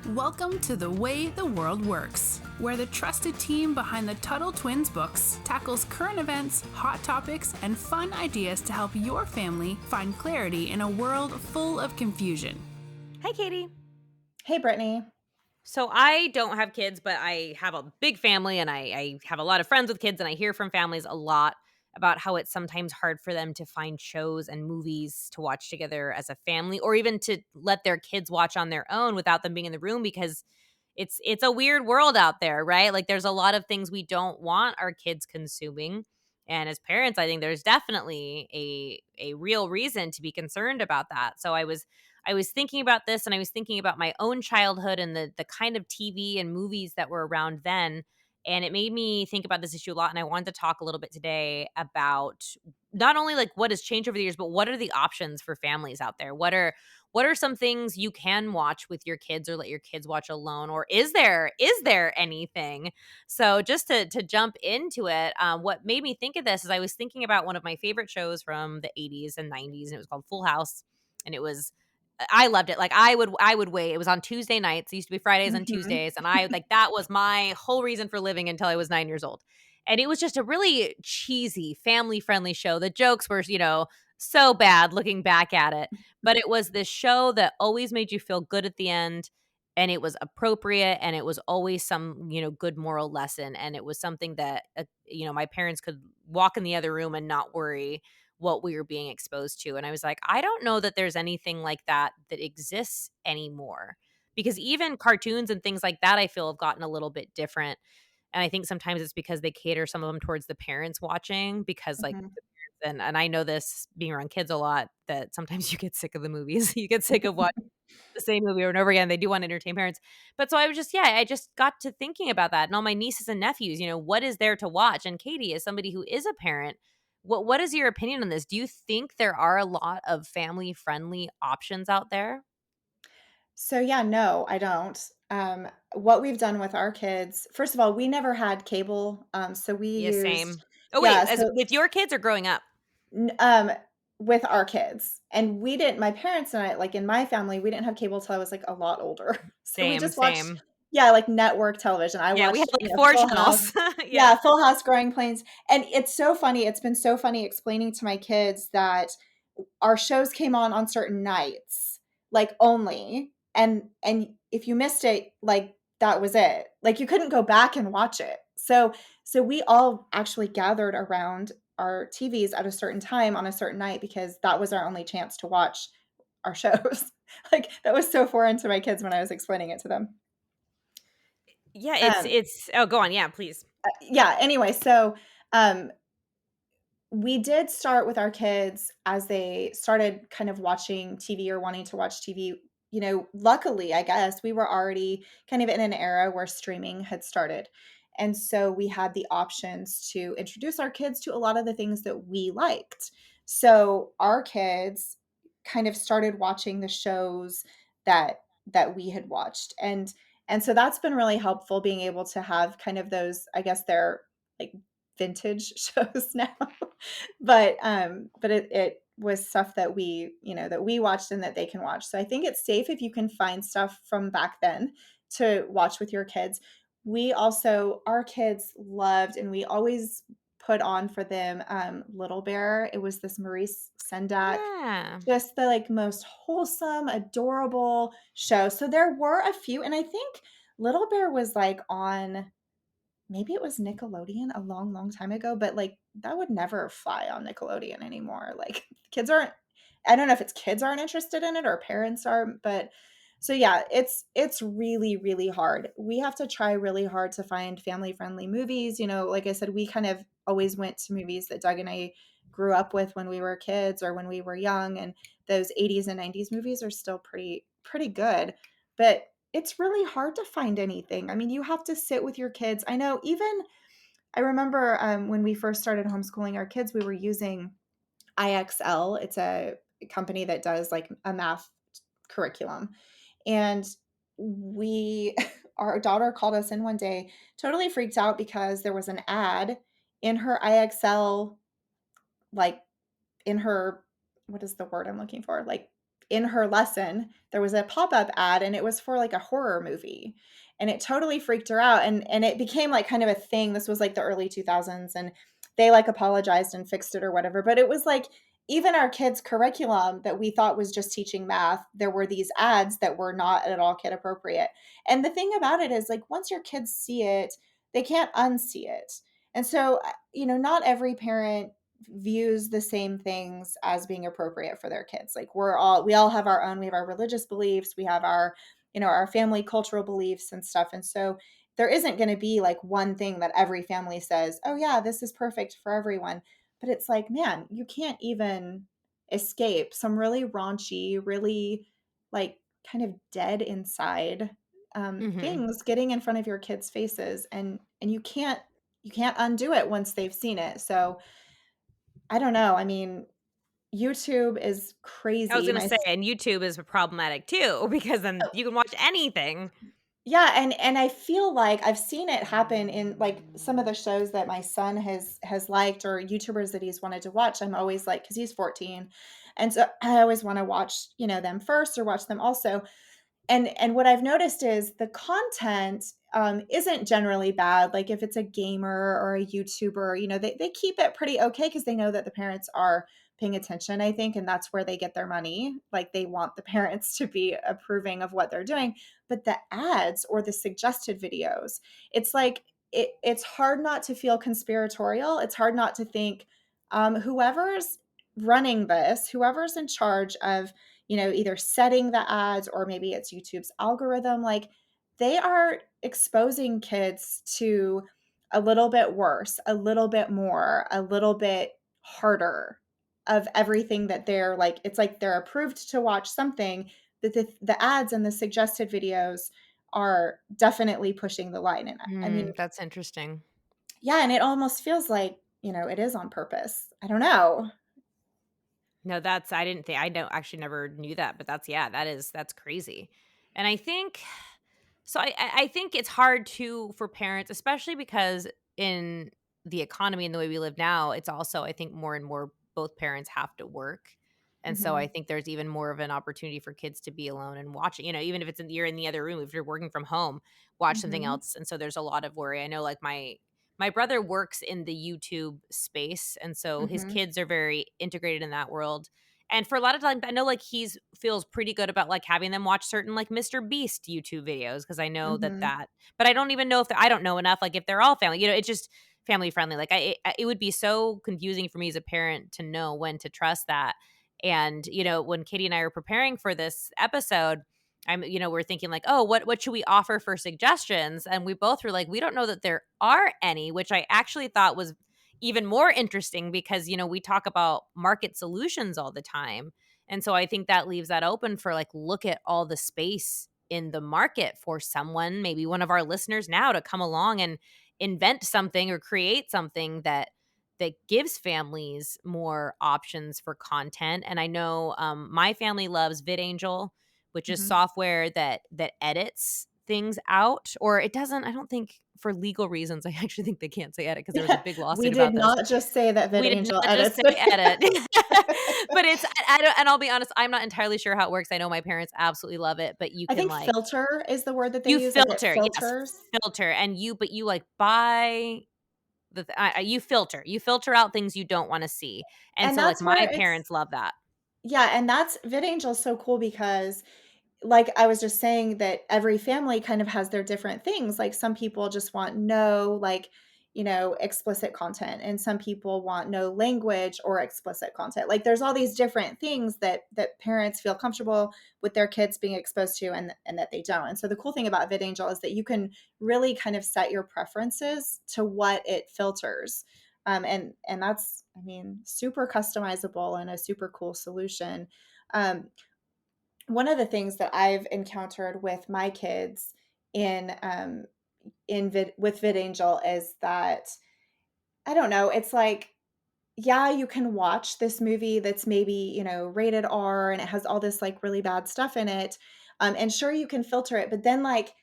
Welcome to The Way the World Works, where the trusted team behind the Tuttle Twins books tackles current events, hot topics, and fun ideas to help your family find clarity in a world full of confusion. Hi, Katie. Hey, Brittany. So I don't have kids, but I have a big family and I have a lot of friends with kids, and I hear from families a lot about how it's sometimes hard for them to find shows and movies to watch together as a family, or even to let their kids watch on their own without them being in the room, because it's a weird world out there, right? Like there's a lot of things we don't want our kids consuming. And as parents, I think there's definitely a real reason to be concerned about that. So I was thinking about this, and I was thinking about my own childhood and the kind of TV and movies that were around then. And it made me think about this issue a lot. And I wanted to talk a little bit today about not only like what has changed over the years, but what are the options for families out there? What are some things you can watch with your kids or let your kids watch alone? Or is there anything? So just to jump into it, what made me think of this is I was thinking about one of my favorite shows from the 80s and 90s, and it was called Full House. And I loved it. Like I would wait. It was on Tuesday nights. It used to be Fridays and Mhm. Tuesdays, and I like that was my whole reason for living until I was 9 years old. And it was just a really cheesy, family-friendly show. The jokes were, so bad looking back at it, but it was this show that always made you feel good at the end, and it was appropriate, and it was always some, good moral lesson, and it was something that my parents could walk in the other room and not worry what we were being exposed to. And I was like, I don't know that there's anything like that that exists anymore. Because even cartoons and things like that, I feel have gotten a little bit different. And I think sometimes it's because they cater some of them towards the parents watching, because like Mhm. and I know this being around kids a lot, that sometimes you get sick of the movies. You get sick of watching the same movie over and over again. They do want to entertain parents. But so I was just, yeah, I just got to thinking about that and all my nieces and nephews, what is there to watch? And Katie, as somebody who is a parent, what is your opinion on this? Do you think there are a lot of family friendly options out there? So, yeah, no, I don't. What we've done with our kids, first of all, we never had cable. So we Yeah, used, same. Oh wait, yeah, as so with your kids or growing up? n- um, with our kids. And we didn't, my parents and I, like in my family, we didn't have cable till I was like a lot older. So we Same, just watched, same. yeah, like network television. I Yeah, we had watched, like four Full House. channels. Yeah. Yeah, Full House, Growing Pains. And it's so funny. It's been so funny explaining to my kids that our shows came on certain nights, like only, and if you missed it, like that was it. Like you couldn't go back and watch it. So we all actually gathered around our TVs at a certain time on a certain night because that was our only chance to watch our shows. Like that was so foreign to my kids when I was explaining it to them. Yeah, it's Um, it's oh, go on. Yeah, please. yeah. Anyway, so um, we did start with our kids as they started kind of watching TV or wanting to watch TV. Luckily, I guess we were already kind of in an era where streaming had started. And so we had the options to introduce our kids to a lot of the things that we liked. So our kids kind of started watching the shows that we had watched. And so that's been really helpful being able to have kind of those, I guess they're like vintage shows now. But it was stuff that we watched and that they can watch. So I think it's safe if you can find stuff from back then to watch with your kids. We also our kids loved, and we always put on for them, Little Bear. It was this Maurice Sendak, Yeah. just the, like, most wholesome, adorable show. So there were a few, and I think Little Bear was, like, on, maybe it was Nickelodeon a long, long time ago, but, like, that would never fly on Nickelodeon anymore. Like, kids aren't, I don't know if it's kids aren't interested in it or parents aren't, but so, yeah, it's really, really hard. We have to try really hard to find family-friendly movies. Like I said, we kind of always went to movies that Doug and I grew up with when we were kids or when we were young, and those 80s and 90s movies are still pretty good. But it's really hard to find anything. I mean, you have to sit with your kids. I remember, when we first started homeschooling our kids, we were using IXL. It's a company that does like a math curriculum. And we our daughter called us in one day, totally freaked out because there was an ad in her IXL, like in her, what is the word I'm looking for? Like in her lesson, there was a pop-up ad and it was for like a horror movie. And it totally freaked her out. And it became like kind of a thing. This was like the early 2000s and they like apologized and fixed it or whatever. But it was like even our kids' curriculum that we thought was just teaching math, there were these ads that were not at all kid appropriate. And the thing about it is like once your kids see it, they can't unsee it. And so, not every parent views the same things as being appropriate for their kids. Like we all have our own, we have our religious beliefs, we have our, our family cultural beliefs and stuff. And so there isn't going to be like one thing that every family says, oh yeah, this is perfect for everyone. But it's like, man, you can't even escape some really raunchy, really like kind of dead inside Mhm. things getting in front of your kids' faces, and you can't undo it once they've seen it. So I don't know. I mean, YouTube is I was crazy. gonna say, and YouTube is problematic too because then you can watch anything. Yeah, and I feel like I've seen it happen in like some of the shows that my son has liked or YouTubers that he's wanted to watch. I'm always like, because he's 14, and so I always want to watch them first or watch them also. And what I've noticed is the content isn't generally bad. Like if it's a gamer or a YouTuber, they keep it pretty okay because they know that the parents are paying attention, I think, and that's where they get their money. Like they want the parents to be approving of what they're doing. But the ads or the suggested videos, it's like it's hard not to feel conspiratorial. It's hard not to think whoever's running this, whoever's in charge of either setting the ads or maybe it's YouTube's algorithm, like they are exposing kids to a little bit worse, a little bit more, a little bit harder of everything that they're like. It's like they're approved to watch something that the ads and the suggested videos are definitely pushing the line. And I mean, That's interesting. yeah, and it almost feels like, it is on purpose. I don't know. No, that's I didn't think I don't actually never knew that, but that's crazy. And I think so I think it's hard too for parents, especially because in the economy and the way we live now, it's also I think more and more both parents have to work. And so I Mhm. think there's even more of an opportunity for kids to be alone and watch it, even if you're in the other room, if you're working from home, watch something Mhm. else. And so there's a lot of worry. I know like my brother works in the YouTube space, and so his Mhm. kids are very integrated in that world. And for a lot of times, I know like feels pretty good about like having them watch certain like Mr. Beast YouTube videos because I know Mhm. but I don't even know if I don't know enough. Like if they're all family, it's just family friendly. Like it would be so confusing for me as a parent to know when to trust that. And when Katie and I are preparing for this episode, we're thinking like, oh, what should we offer for suggestions? And we both were like, we don't know that there are any, which I actually thought was even more interesting because we talk about market solutions all the time. And so I think that leaves that open for like look at all the space in the market for someone, maybe one of our listeners now, to come along and invent something or create something that gives families more options for content. And I know my family loves VidAngel, which is Mhm. software that edits things out, or it doesn't. I don't think for legal reasons. I actually think they can't say edit because there was a Yeah, big we lawsuit did about this. not just say that We did VidAngel not just edits say it. edit, but it's I don't. And I'll be honest, I'm not entirely sure how it works. I know my parents absolutely love it, but you I can think like filter is the word that they you use, like, it filter, yes, filters. filter, and you like buy you filter out things you don't want to see, and And so like that's where my it's parents love that. yeah, and that's VidAngel's so cool because like I was just saying that every family kind of has their different things. Like some people just want no like, explicit content and some people want no language or explicit content. Like there's all these different things that parents feel comfortable with their kids being exposed to and that they don't. And so the cool thing about VidAngel is that you can really kind of set your preferences to what it filters. And that's I mean super customizable and a super cool solution. Um, One of the things that I've encountered with my kids in with VidAngel is that I don't know, it's like yeah, you can watch this movie that's maybe, rated R and it has all this like really bad stuff in it. And sure you can filter it, but then like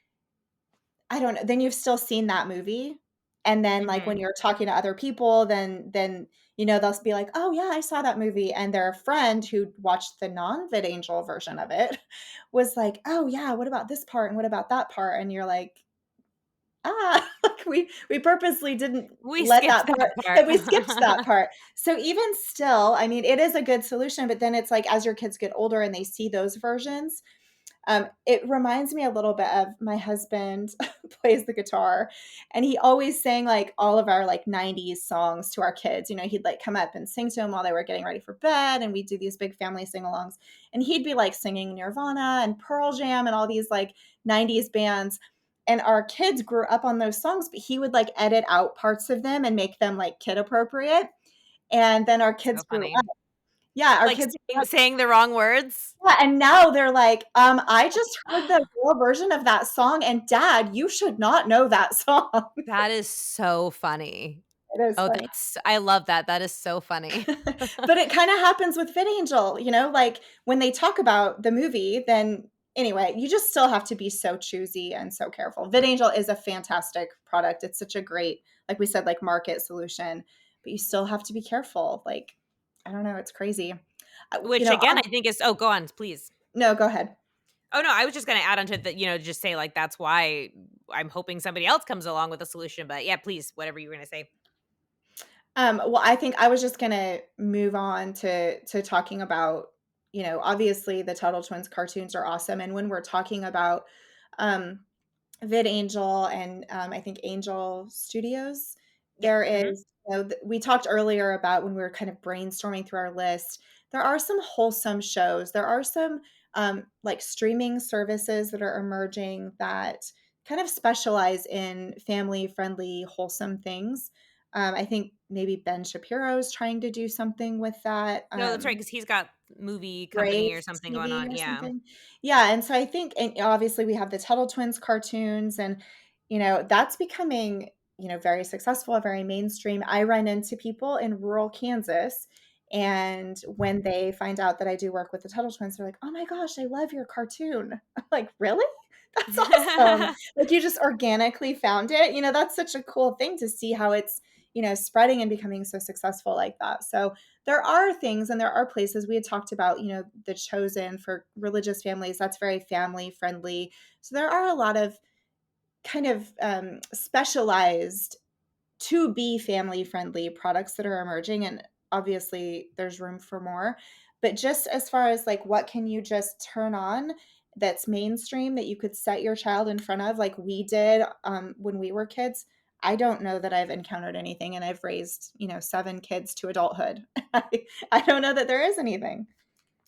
I don't know, then you've still seen that movie. And then like when Mhm. you're talking to other people, then they'll be like, oh yeah, I saw that movie. And their friend who watched the non-VidAngel version of it was like, oh yeah, what about this part? And what about that part? And you're like, like we purposely didn't We let skipped that that part, that we skipped that part. part. So even still, I mean, it is a good solution, but then it's like as your kids get older and they see those versions, it reminds me a little bit of my husband plays the guitar, and he always sang like all of our like 90s songs to our kids. He'd like come up and sing to them while they were getting ready for bed, and we'd do these big family sing-alongs. And he'd be like singing Nirvana and Pearl Jam and all these like 90s bands. And our kids grew up on those songs, but he would like edit out parts of them and make them like kid appropriate. And then our kids So grew funny. up. Yeah, our Like kids grew up. saying the wrong words. Yeah, and now they're like, I just heard the real version of that song, and Dad, you should not know that song. That is so funny. It is Oh, funny. I love that. That is so funny. But it kind of happens with VidAngel, like when they talk about the movie, then anyway, you just still have to be so choosy and so careful. VidAngel is a fantastic product. It's such a great, like we said, like market solution, but you still have to be careful. Like, I don't know, it's crazy. Which again, I think is go on, please. No, go ahead. Oh no, I was just going to add on to that, just say like that's why I'm hoping somebody else comes along with a solution. But yeah, please, whatever you were going to say. Well, I think I was just gonna move on to talking about, obviously the Tuttle Twins cartoons are awesome, and when we're talking about um, VidAngel and I think Angel Studios, Yeah. there Mm-hmm. is, we talked earlier about when we were kind of brainstorming through our list. There are some wholesome shows. There are some like streaming services that are emerging that kind of specialize in family friendly, wholesome things. I think maybe Ben Shapiro is trying to do something with that. No, that's right, because he's got movie Brave company or something going TV on. or Yeah. something. Yeah, and so I think, and obviously we have the Tuttle Twins cartoons, and that's becoming, very successful, very mainstream. I run into people in rural Kansas, and when they find out that I do work with the Tuttle Twins, they're like, "Oh my gosh, I love your cartoon." I'm like, "Really? That's awesome." Like you just organically found it. That's such a cool thing to see how it's, spreading and becoming so successful like that. So there are things and there are places we had talked about, the Chosen for religious families. That's very family friendly. So there are a lot of kind of specialized to be family friendly products that are emerging. And obviously there's room for more. But just as far as like what can you just turn on that's mainstream that you could set your child in front of, like we did when we were kids, I don't know that I've encountered anything, and I've raised 7 kids to adulthood. I don't know that there is anything.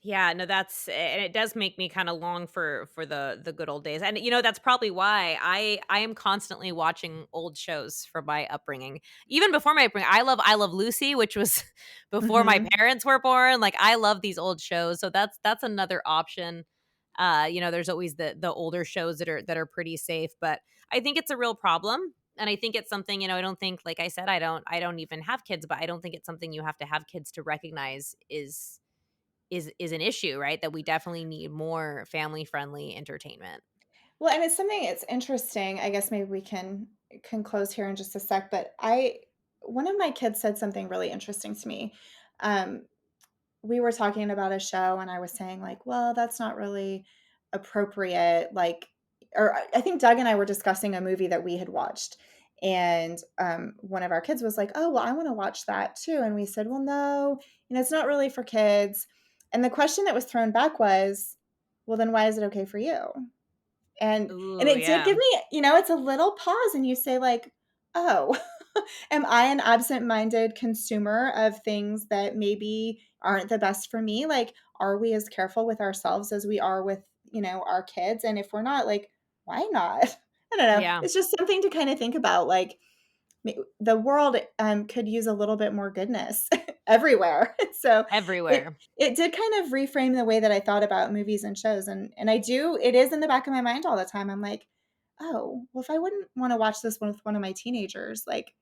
Yeah, no, and it does make me kind of long for the good old days. And that's probably why I am constantly watching old shows from my upbringing. Even before my upbringing, I Love Lucy, which was before my Hmm. parents were born. Like I love these old shows. So that's another option. There's always the older shows that are pretty safe, but I think it's a real problem. And I think it's something, I don't think, like I said, I don't even have kids, but I don't think it's something you have to have kids to recognize is an issue, right? That we definitely need more family friendly entertainment. Well, and it's interesting. I guess maybe we can close here in just a sec, but I one of my kids said something really interesting to me. Um, we were talking about a show, and I was saying like, well, that's not really appropriate. Like, or I think Doug and I were discussing a movie that we had watched, and one of our kids was like, oh, well, I want to watch that too. And we said, well, no, it's not really for kids. And the question that was thrown back was, well, then why is it okay for you? And Ooh, it did yeah. give me, it's a little pause, and you say like, "Oh, am I an absent-minded consumer of things that maybe aren't the best for me? Like, are we as careful with ourselves as we are with, our kids? And if we're not, like, why not?" I don't know. Yeah. It's just something to kind of think about. Like, the world could use a little bit more goodness everywhere. So it Everywhere. it did kind of reframe the way that I thought about movies and shows, and it is in the back of my mind all the time. I'm like, oh, well, if I wouldn't want to watch this one with one of my teenagers, like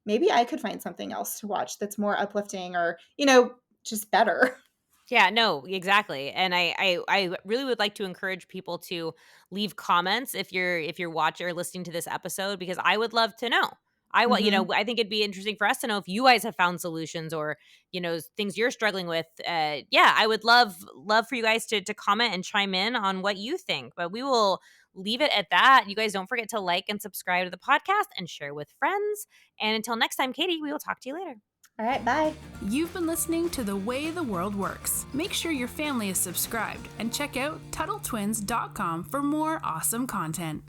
maybe I could find something else to watch that's more uplifting or just better. Yeah, no, exactly. And I really would like to encourage people to leave comments if you're watching or listening to this episode, because I would love to know. I want, Mhm. I think it'd be interesting for us to know if you guys have found solutions or, things you're struggling with. Yeah, I would love for you guys to comment and chime in on what you think. But we will leave it at that. You guys don't forget to like and subscribe to the podcast and share with friends. And until next time, Katie, we will talk to you later. All right, bye. You've been listening to The Way the World Works. Make sure your family is subscribed and check out TuttleTwins.com for more awesome content.